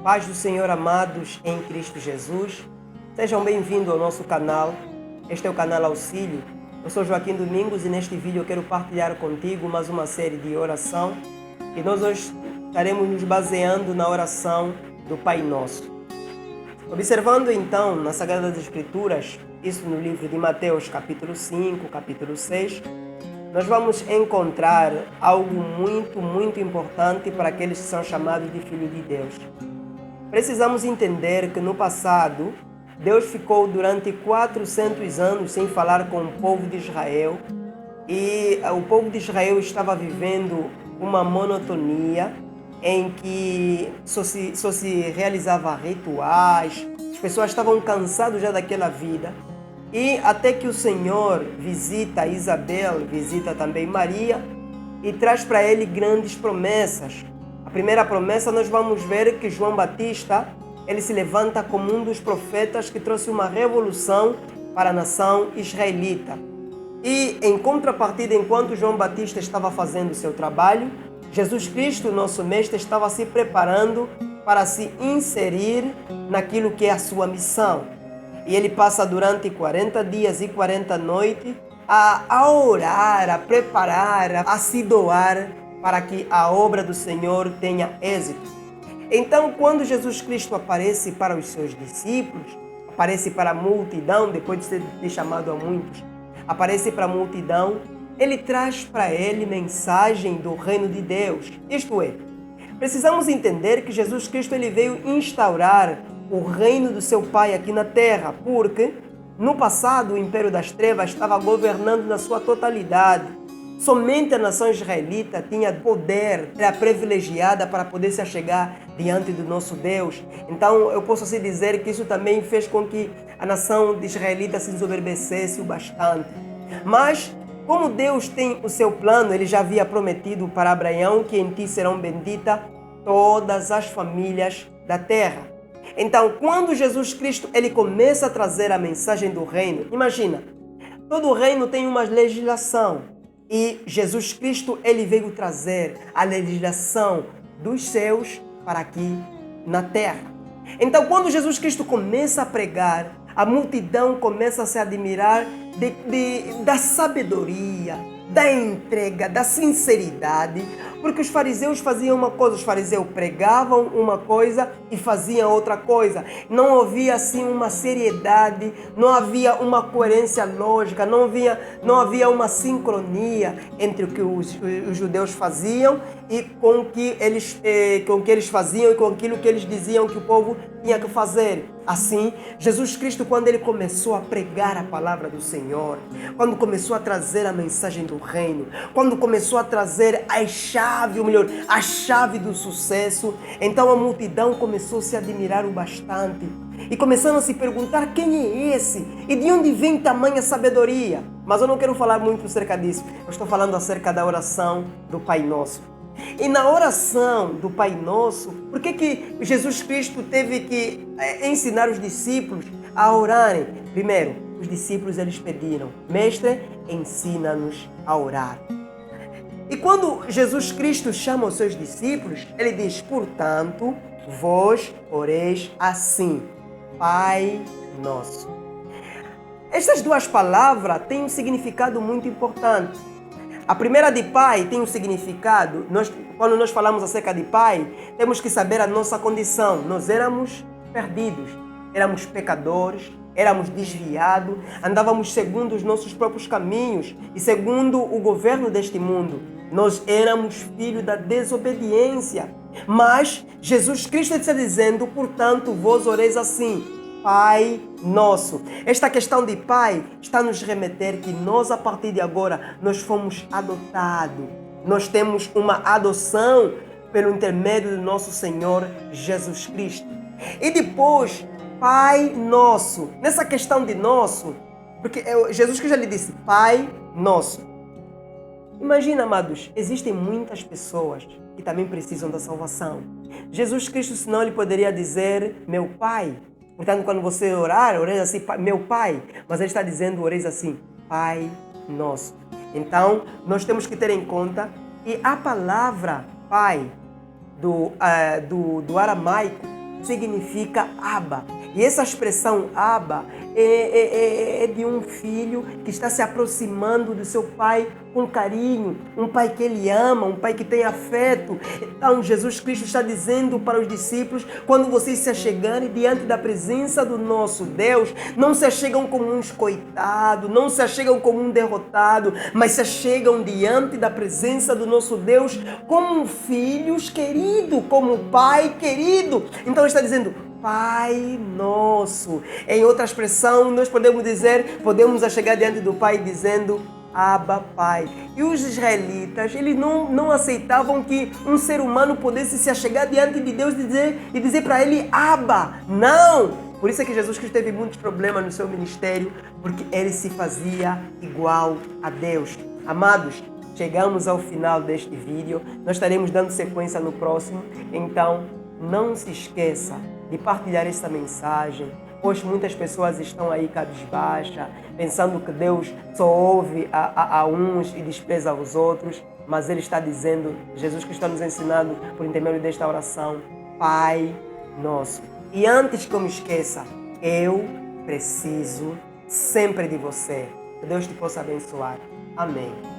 Paz do Senhor, amados em Cristo Jesus. Sejam bem-vindos ao nosso canal. Este é o canal Auxílio. Eu sou Joaquim Domingos e neste vídeo eu quero partilhar contigo mais uma série de oração. E nós hoje estaremos nos baseando na oração do Pai Nosso. Observando então nas Sagradas Escrituras, isso no livro de Mateus capítulo 5, capítulo 6, nós vamos encontrar algo muito importante para aqueles que são chamados de filhos de Deus. Precisamos entender que no passado, Deus ficou durante 400 anos sem falar com o povo de Israel e o povo de Israel estava vivendo uma monotonia em que só se realizava rituais, as pessoas estavam cansadas já daquela vida. E até que o Senhor visita Isabel, visita também Maria e traz para ele grandes promessas. A primeira promessa nós vamos ver que João Batista, ele se levanta como um dos profetas que trouxe uma revolução para a nação israelita. E em contrapartida, enquanto João Batista estava fazendo o seu trabalho, Jesus Cristo, nosso mestre, estava se preparando para se inserir naquilo que é a sua missão. E ele passa durante 40 dias e 40 noites a orar, a preparar, a se doar para que a obra do Senhor tenha êxito. Então, quando Jesus Cristo aparece para os seus discípulos, aparece para a multidão, depois de ser chamado a muitos, aparece para a multidão, ele traz para ele mensagem do reino de Deus. Isto é, precisamos entender que Jesus Cristo ele veio instaurar o reino do seu Pai aqui na terra, porque no passado o Império das Trevas estava governando na sua totalidade. Somente a nação israelita tinha poder, era privilegiada para poder se achegar diante do nosso Deus. Então eu posso assim dizer que isso também fez com que a nação israelita se ensoberbecesse bastante. Mas como Deus tem o seu plano, ele já havia prometido para Abraão que em ti serão benditas todas as famílias da terra. Então, quando Jesus Cristo ele começa a trazer a mensagem do reino, imagina, todo reino tem uma legislação e Jesus Cristo ele veio trazer a legislação dos céus para aqui na terra. Então, quando Jesus Cristo começa a pregar, a multidão começa a se admirar da sabedoria, da entrega, da sinceridade, porque os fariseus faziam uma coisa, os fariseus pregavam uma coisa e faziam outra coisa. Não havia assim uma seriedade, não havia uma coerência lógica, não havia uma sincronia entre o que os judeus faziam e com o que eles faziam e com aquilo que eles diziam que o povo tinha que fazer. Assim, Jesus Cristo, quando ele começou a pregar a palavra do Senhor, quando começou a trazer a mensagem do reino, quando começou a trazer a chave do sucesso, então a multidão começou a se admirar bastante e começaram a se perguntar quem é esse e de onde vem tamanha sabedoria. Mas eu não quero falar muito acerca disso, eu estou falando acerca da oração do Pai Nosso. E na oração do Pai Nosso, por que Jesus Cristo teve que ensinar os discípulos a orarem? Primeiro, os discípulos eles pediram: Mestre, ensina-nos a orar. E quando Jesus Cristo chama os seus discípulos, ele diz: portanto, vós oreis assim, Pai Nosso. Estas duas palavras têm um significado muito importante. A primeira de pai tem um significado. Quando nós falamos acerca de pai, temos que saber a nossa condição. Nós éramos perdidos, éramos pecadores, éramos desviados, andávamos segundo os nossos próprios caminhos e segundo o governo deste mundo. Nós éramos filhos da desobediência. Mas Jesus Cristo está dizendo, portanto, vós oreis assim, Pai Nosso. Esta questão de Pai está nos remeter que nós, a partir de agora, nós fomos adotados. Nós temos uma adoção pelo intermédio do nosso Senhor Jesus Cristo. E depois, Pai Nosso. Nessa questão de nosso, porque Jesus Cristo lhe disse, Pai Nosso. Imagina, amados, existem muitas pessoas que também precisam da salvação. Jesus Cristo, senão, ele poderia dizer, meu Pai. Portanto, quando você orar, oreis assim, meu Pai. Mas ele está dizendo, oreis assim, Pai Nosso. Então, nós temos que ter em conta que a palavra Pai do aramaico significa Abba. E essa expressão Abba é de um filho que está se aproximando do seu pai com carinho, um pai que ele ama, um pai que tem afeto. Então Jesus Cristo está dizendo para os discípulos, quando vocês se achegarem diante da presença do nosso Deus, não se achegam como uns coitados, não se achegam como um derrotado, mas se achegam diante da presença do nosso Deus como filhos queridos, como pai querido. Então ele está dizendo, Pai Nosso. Em outra expressão, nós podemos chegar diante do Pai dizendo, Abba, Pai. E os israelitas, eles não aceitavam que um ser humano pudesse se achegar diante de Deus e dizer para ele, Abba. Não! Por isso é que Jesus Cristo teve muitos problemas no seu ministério, porque ele se fazia igual a Deus. Amados, chegamos ao final deste vídeo. Nós estaremos dando sequência no próximo. Então, não se esqueça de partilhar essa mensagem, pois muitas pessoas estão aí cabisbaixa, pensando que Deus só ouve a uns e despreza os outros, mas Ele está dizendo, Jesus que está nos ensinando por intermédio desta oração, Pai Nosso. E antes que eu me esqueça, eu preciso sempre de você. Que Deus te possa abençoar. Amém.